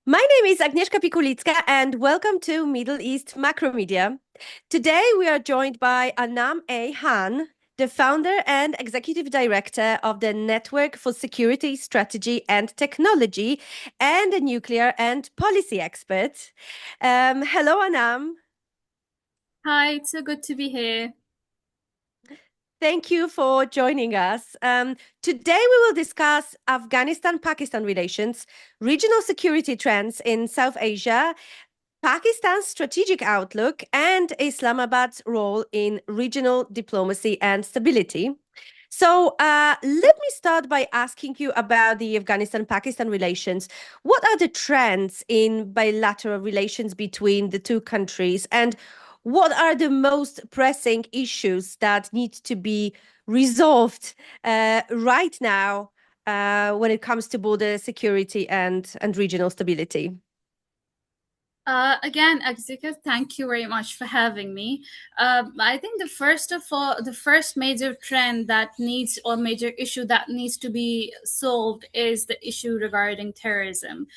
My name is Agnieszka Pikulicka, and welcome to Middle East Macromedia. Today, we are joined by Anum A. The founder and executive director of the Network for Security, Strategy and Technology, and a nuclear and policy expert. Hello, Anam. Hi, it's so good to be here. Thank you for joining us. Today, we will discuss Afghanistan-Pakistan relations, regional security trends in South Asia, Pakistan's strategic outlook, and Islamabad's role in regional diplomacy and stability. So, let me start by asking you about the Afghanistan Pakistan relations. What are the trends in bilateral relations between the two countries, and what are the most pressing issues that need to be resolved right now when it comes to border security and regional stability? Again, Agzika, thank you very much for having me. I think the first major trend that needs or major issue that needs to be solved is the issue regarding terrorism.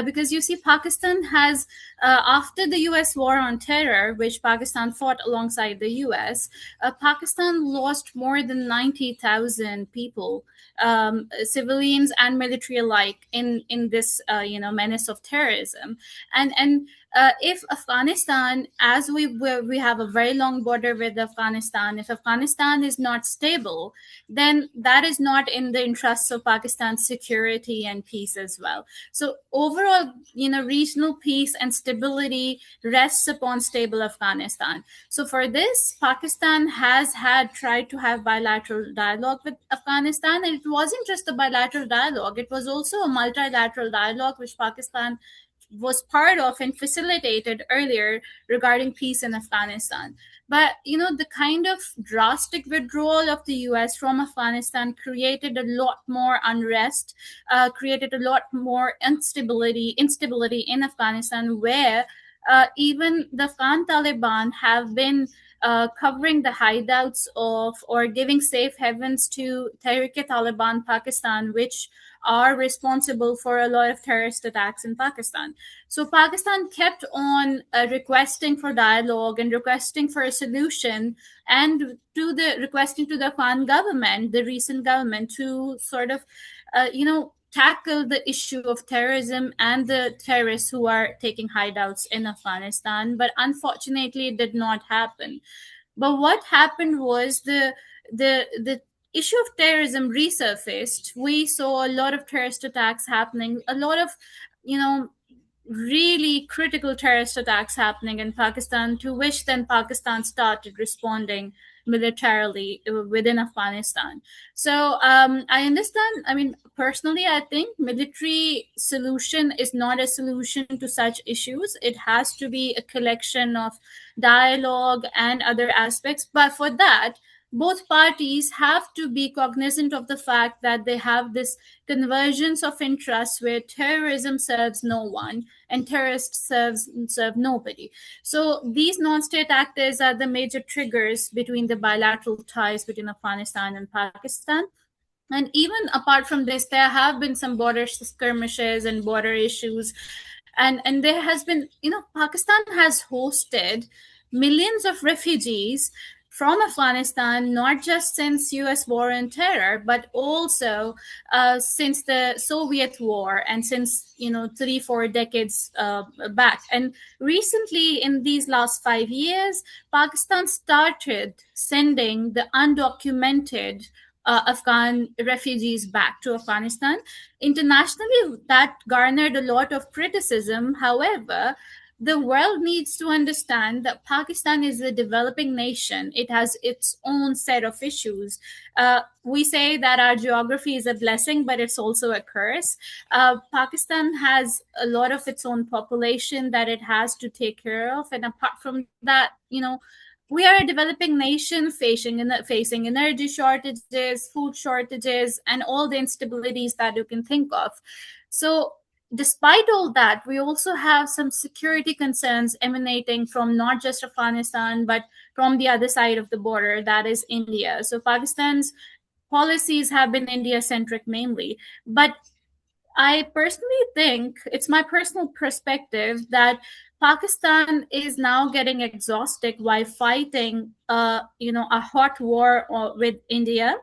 Because you see, Pakistan has, after the US war on terror, which Pakistan fought alongside the US, Pakistan lost more than 90,000 people, civilians and military alike, in this, menace of terrorism. And if Afghanistan, as we have a very long border with Afghanistan, if Afghanistan is not stable, then that is not in the interests of Pakistan's security and peace as well. So overall, regional peace and stability rests upon stable Afghanistan. So for this, Pakistan has had tried to have bilateral dialogue with Afghanistan, and it wasn't just a bilateral dialogue; it was also a multilateral dialogue, which Pakistan was part of and facilitated earlier regarding peace in Afghanistan. But the kind of drastic withdrawal of the US from Afghanistan created a lot more unrest, created a lot more instability in Afghanistan, where even the Afghan Taliban have been covering the hideouts of or giving safe havens to Tehrik-e-Taliban Pakistan, which are responsible for a lot of terrorist attacks in Pakistan. So Pakistan kept on requesting for dialogue and requesting for a solution, and requesting to the Afghan government, the recent government, to sort of, tackle the issue of terrorism and the terrorists who are taking hideouts in Afghanistan. But unfortunately, it did not happen. But what happened was the issue of terrorism resurfaced. We saw a lot of terrorist attacks happening, a lot of, you know, really critical terrorist attacks happening in Pakistan, to which then Pakistan started responding militarily within Afghanistan. So I understand. I mean, personally, I think military solution is not a solution to such issues. It has to be a collection of dialogue and other aspects. But for that, both parties have to be cognizant of the fact that they have this convergence of interests where terrorism serves no one and terrorists serve nobody. So these non-state actors are the major triggers between the bilateral ties between Afghanistan and Pakistan. And even apart from this, there have been some border skirmishes and border issues, and there has been, Pakistan has hosted millions of refugees from Afghanistan, not just since US war on terror, but also since the Soviet war, and since 3-4 decades back. And recently, in these last 5 years, Pakistan started sending the undocumented Afghan refugees back to Afghanistan. Internationally, that garnered a lot of criticism. However, the world needs to understand that Pakistan is a developing nation. It has its own set of issues. We say that our geography is a blessing, but it's also a curse. Pakistan has a lot of its own population that it has to take care of. And apart from that, we are a developing nation facing energy shortages, food shortages, and all the instabilities that you can think of. So, despite all that, we also have some security concerns emanating from not just Afghanistan, but from the other side of the border, that is India. So, Pakistan's policies have been India centric mainly. But I personally think it's my personal perspective that Pakistan is now getting exhausted while fighting, a hot war with India,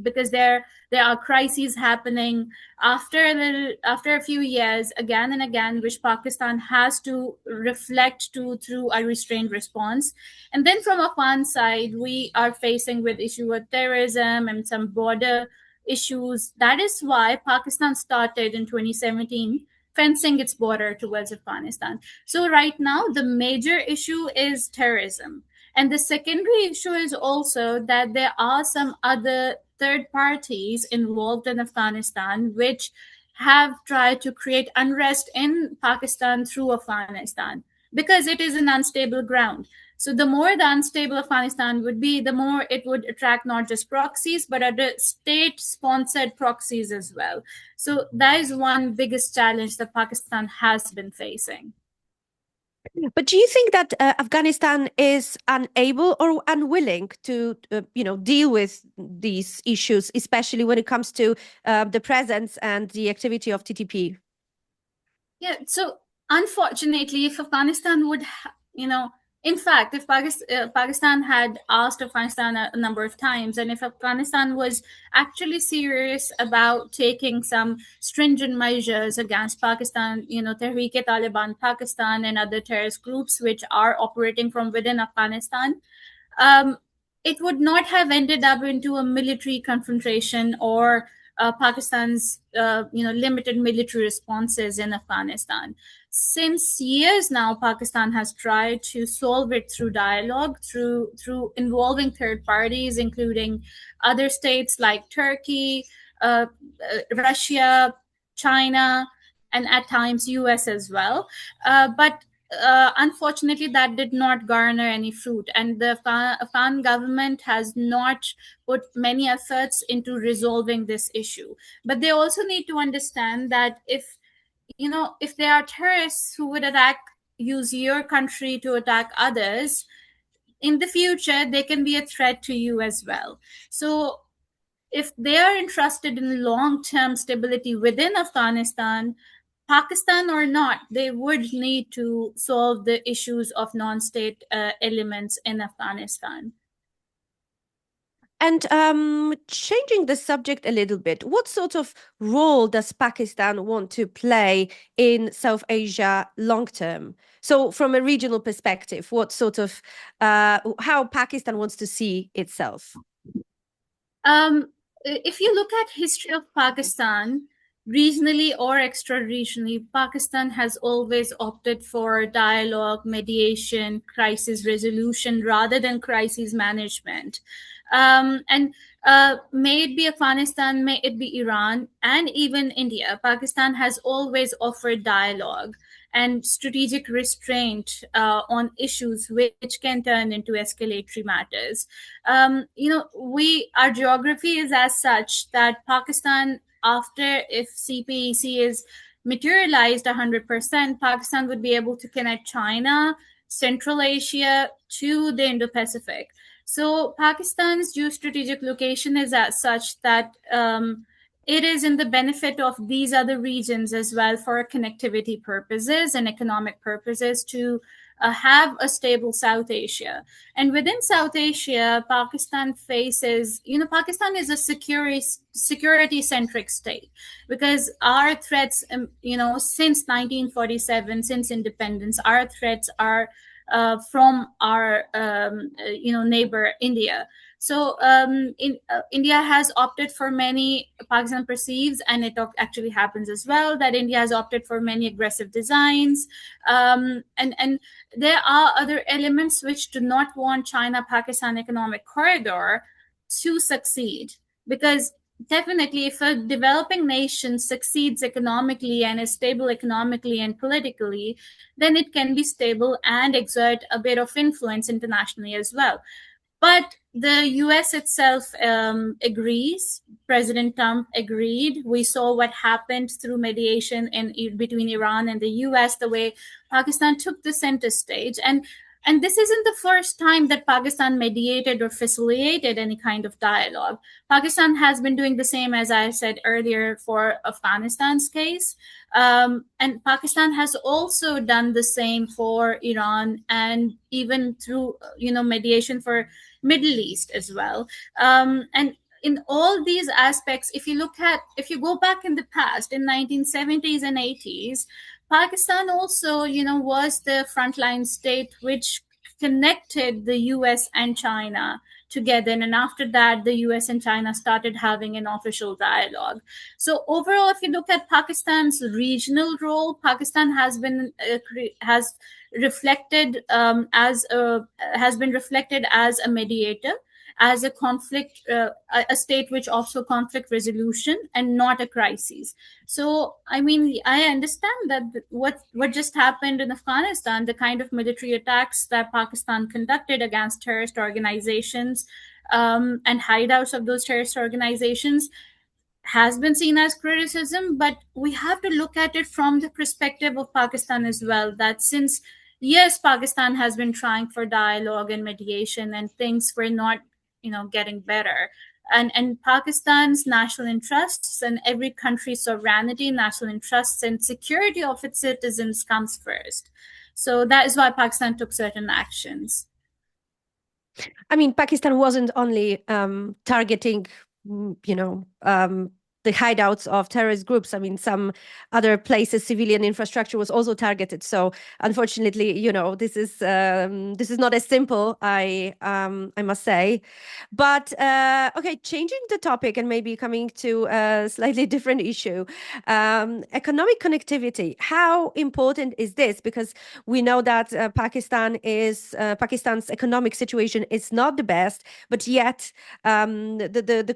because there are crises happening after a few years again and again, which Pakistan has to reflect to through a restrained response. And then from Afghan side, we are facing with issue of terrorism and some border issues. That is why Pakistan started in 2017 fencing its border towards Afghanistan. So right now, the major issue is terrorism. And the secondary issue is also that there are some other third parties involved in Afghanistan which have tried to create unrest in Pakistan through Afghanistan because it is an unstable ground. So the more the unstable Afghanistan would be, the more it would attract not just proxies, but other state-sponsored proxies as well. So that is one biggest challenge that Pakistan has been facing. But do you think that Afghanistan is unable or unwilling to, deal with these issues, especially when it comes to the presence and the activity of TTP? Yeah. So unfortunately, if Afghanistan would, in fact, if Pakistan had asked Afghanistan a number of times, and if Afghanistan was actually serious about taking some stringent measures against Pakistan, Tehrik-e-Taliban Pakistan and other terrorist groups which are operating from within Afghanistan, um, it would not have ended up into a military confrontation or Pakistan's limited military responses in Afghanistan. Since years now, Pakistan has tried to solve it through dialogue, through involving third parties, including other states like Turkey, Russia, China, and at times US as well. But unfortunately, that did not garner any fruit, and the Afghan government has not put many efforts into resolving this issue. But they also need to understand that if there are terrorists who would use your country to attack others, in the future they can be a threat to you as well. So if they are interested in long-term stability within Afghanistan, Pakistan or not, they would need to solve the issues of non-state elements in Afghanistan. And changing the subject a little bit, what sort of role does Pakistan want to play in South Asia long term? So, from a regional perspective, what sort of how Pakistan wants to see itself? If you look at history of Pakistan, regionally or extra-regionally, Pakistan has always opted for dialogue, mediation, crisis resolution rather than crisis management. And may it be Afghanistan, may it be Iran, and even India, Pakistan has always offered dialogue and strategic restraint on issues which can turn into escalatory matters. Our geography is as such that Pakistan, after if CPEC is materialized 100%, Pakistan would be able to connect China, Central Asia to the Indo-Pacific. So Pakistan's geostrategic location is as such that it is in the benefit of these other regions as well for connectivity purposes and economic purposes to have a stable South Asia. And within South Asia, Pakistan Pakistan is a security centric state because our threats, since 1947, since independence, our threats are from our neighbor India. So India has opted for many, Pakistan perceives, and it actually happens as well, that India has opted for many aggressive designs. And there are other elements which do not want China-Pakistan economic corridor to succeed. Because definitely if a developing nation succeeds economically and is stable economically and politically, then it can be stable and exert a bit of influence internationally as well. But the US itself agrees. President Trump agreed. We saw what happened through mediation between Iran and the US, the way Pakistan took the center stage. And And this isn't the first time that Pakistan mediated or facilitated any kind of dialogue. Pakistan has been doing the same, as I said earlier, for Afghanistan's case. And Pakistan has also done the same for Iran, and even through mediation for Middle East as well. And in all these aspects, if you go back in the past, in 1970s and 80s, Pakistan also, was the frontline state which connected the US and China together. And after that, the US and China started having an official dialogue. So overall, if you look at Pakistan's regional role, Pakistan has been reflected has been reflected as a mediator, as a conflict, a state which also conflict resolution and not a crisis. So, I mean, I understand that what just happened in Afghanistan, the kind of military attacks that Pakistan conducted against terrorist organizations and hideouts of those terrorist organizations, has been seen as criticism, but we have to look at it from the perspective of Pakistan as well. That since, yes, Pakistan has been trying for dialogue and mediation, and things were not, getting better. And Pakistan's national interests and every country's sovereignty, national interests, and security of its citizens comes first. So that is why Pakistan took certain actions. I mean, Pakistan wasn't only targeting, the hideouts of terrorist groups. I mean, some other places, civilian infrastructure was also targeted. So, unfortunately, this is not as simple. I must say, but okay, changing the topic and maybe coming to a slightly different issue, economic connectivity. How important is this? Because we know that Pakistan's economic situation is not the best, but yet the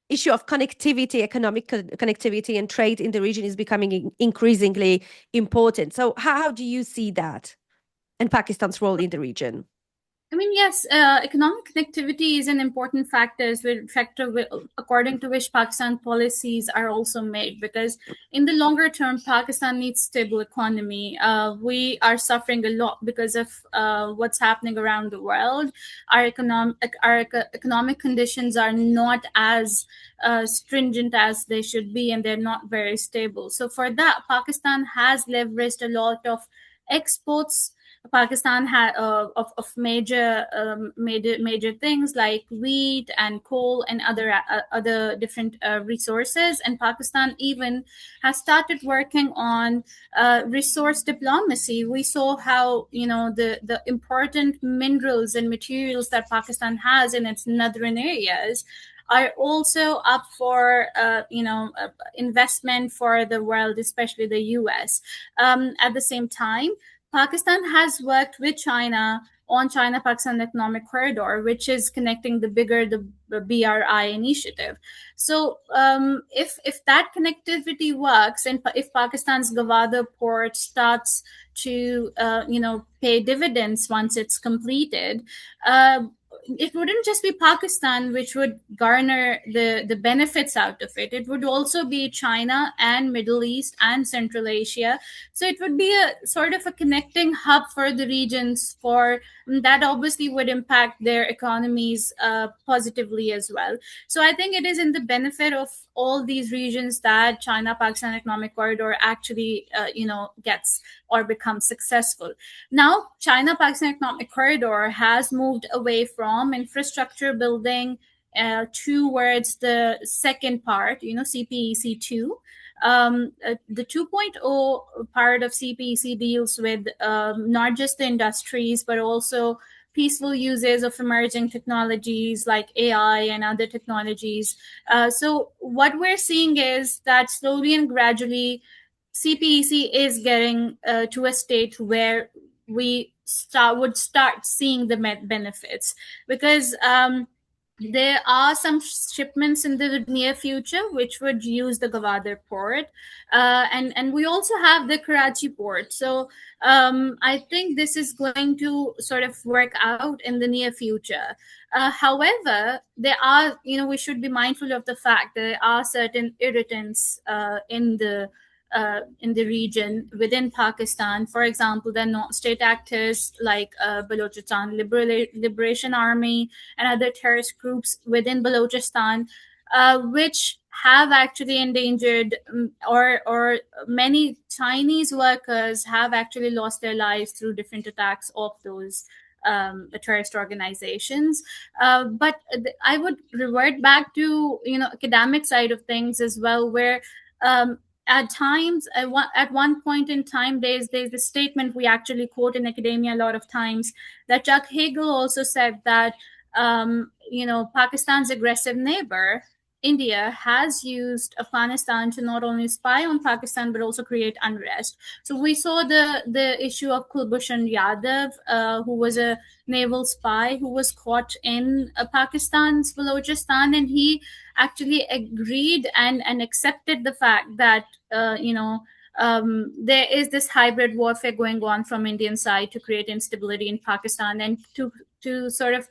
issue of connectivity, economic connectivity and trade in the region is becoming increasingly important. So how do you see that and Pakistan's role in the region? I mean, yes, economic connectivity is an important factor, according to which Pakistan policies are also made. Because in the longer term, Pakistan needs stable economy. We are suffering a lot because of what's happening around the world. Our economic conditions are not as stringent as they should be, and they're not very stable. So for that, Pakistan has leveraged a lot of exports. Pakistan had of major things like wheat and coal and other different resources, and Pakistan even has started working on resource diplomacy. We saw how the important minerals and materials that Pakistan has in its northern areas are also up for investment for the world, especially the US. At the same time, Pakistan has worked with China on China-Pakistan Economic Corridor, which is connecting the BRI initiative. So if that connectivity works, and if Pakistan's Gwadar port starts to pay dividends once it's completed, it wouldn't just be Pakistan which would garner the benefits out of it. It would also be China and Middle East and Central Asia. So it would be a sort of a connecting hub for the regions. For that, obviously would impact their economies positively as well. So I think it is in the benefit of all these regions that China-Pakistan Economic Corridor actually gets or becomes successful. Now, China-Pakistan Economic Corridor has moved away from infrastructure building towards the second part, CPEC 2. The 2.0 part of CPEC deals with not just the industries, but also peaceful uses of emerging technologies like AI and other technologies. So what we're seeing is that slowly and gradually, CPEC is getting to a state where we would start seeing the benefits, because there are some shipments in the near future which would use the Gwadar port, and we also have the Karachi port. So I think this is going to sort of work out in the near future. However, there are, we should be mindful of the fact that there are certain irritants in the in the region within Pakistan. For example, there are non-state actors like Balochistan Liberation Army and other terrorist groups within Balochistan, which have actually endangered or many Chinese workers have actually lost their lives through different attacks of those terrorist organizations. But I would revert back to academic side of things as well, where at times at one point in time there's a statement we actually quote in academia a lot of times, that Chuck Hagel also said that Pakistan's aggressive neighbor India has used Afghanistan to not only spy on Pakistan but also create unrest. So we saw the issue of Kulbhushan Yadav, who was a naval spy who was caught in Pakistan's Balochistan, and he actually agreed and accepted the fact that there is this hybrid warfare going on from Indian side to create instability in Pakistan and to sort of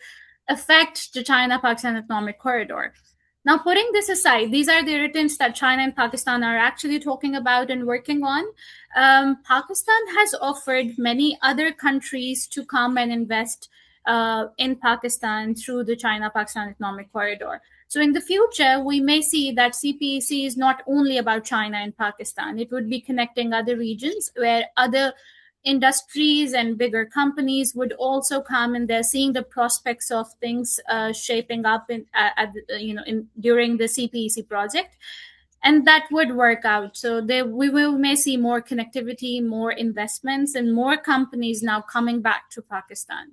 affect the China-Pakistan economic corridor. Now, putting this aside, these are the irritants that China and Pakistan are actually talking about and working on. Pakistan has offered many other countries to come and invest in Pakistan through the China-Pakistan economic corridor. So in the future, we may see that CPEC is not only about China and Pakistan. It would be connecting other regions where other industries and bigger companies would also come, and they're seeing the prospects of things shaping up during the CPEC project, and that would work out. So we may see more connectivity, more investments, and more companies now coming back to Pakistan.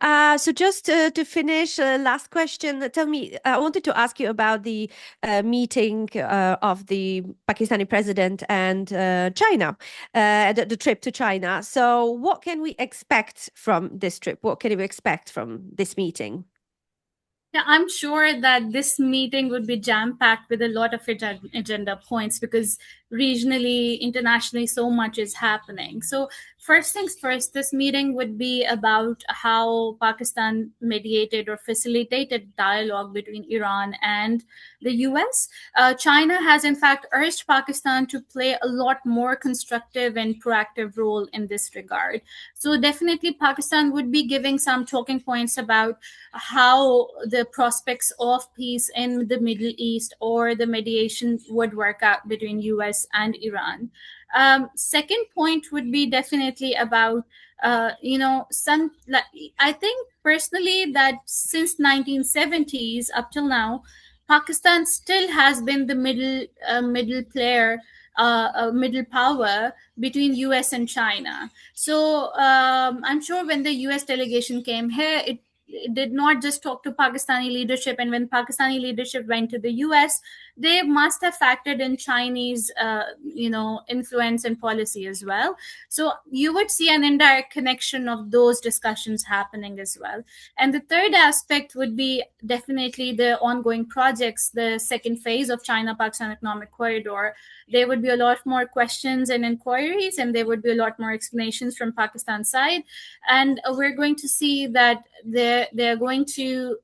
So just to finish, last question. Tell me, I wanted to ask you about the meeting of the Pakistani president and China, the trip to China. So what can we expect from this trip? What can we expect from this meeting? Yeah, I'm sure that this meeting would be jam-packed with a lot of agenda points, because regionally, internationally, so much is happening. So first things first, this meeting would be about how Pakistan mediated or facilitated dialogue between Iran and the US. China has, in fact, urged Pakistan to play a lot more constructive and proactive role in this regard. So definitely, Pakistan would be giving some talking points about how the prospects of peace in the Middle East or the mediation would work out between US and Iran. Second point would be definitely about I think personally that since 1970s up till now, Pakistan still has been the middle player, middle power between US and China. So I'm sure when the US delegation came here, it did not just talk to Pakistani leadership, and when Pakistani leadership went to the US, they must have factored in Chinese influence and policy as well. So you would see an indirect connection of those discussions happening as well. And the third aspect would be definitely the ongoing projects, the second phase of China-Pakistan economic corridor. There would be a lot more questions and inquiries, and there would be a lot more explanations from Pakistan's side. And we're going to see that they're going to,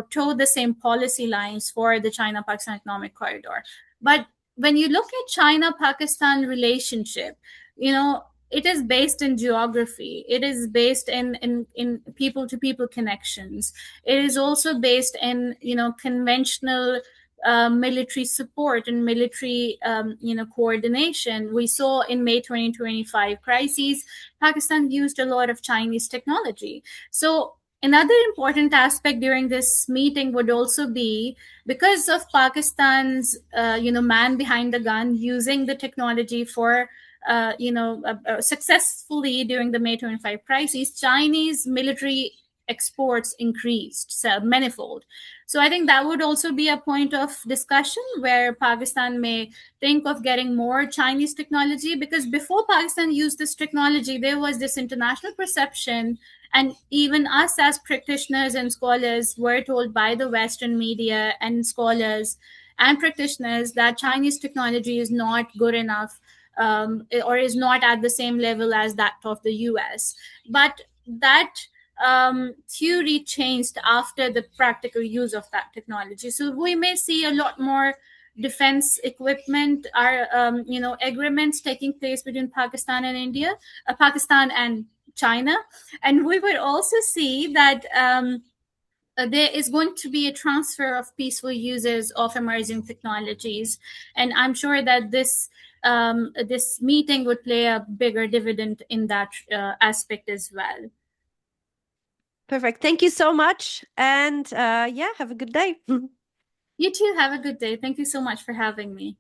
toe the same policy lines for the China-Pakistan economic corridor. But when you look at China-Pakistan relationship, it is based in geography. It is based in people-to-people connections. It is also based in, conventional military support and military coordination. We saw in May 2025 crises, Pakistan used a lot of Chinese technology. So another important aspect during this meeting would also be, because of Pakistan's man behind the gun using the technology for successfully during the May 25 crisis, Chinese military exports increased manifold. So I think that would also be a point of discussion where Pakistan may think of getting more Chinese technology, because before Pakistan used this technology, there was this international perception, and even us as practitioners and scholars were told by the Western media and scholars and practitioners that Chinese technology is not good enough, or is not at the same level as that of the US. But that theory changed after the practical use of that technology. So we may see a lot more defense equipment are agreements taking place between Pakistan and India, Pakistan and China, and we would also see that there is going to be a transfer of peaceful uses of emerging technologies, and I'm sure that this meeting would play a bigger dividend in that aspect as well. Perfect. Thank you so much, and yeah, have a good day. You too, have a good day. Thank you so much for having me.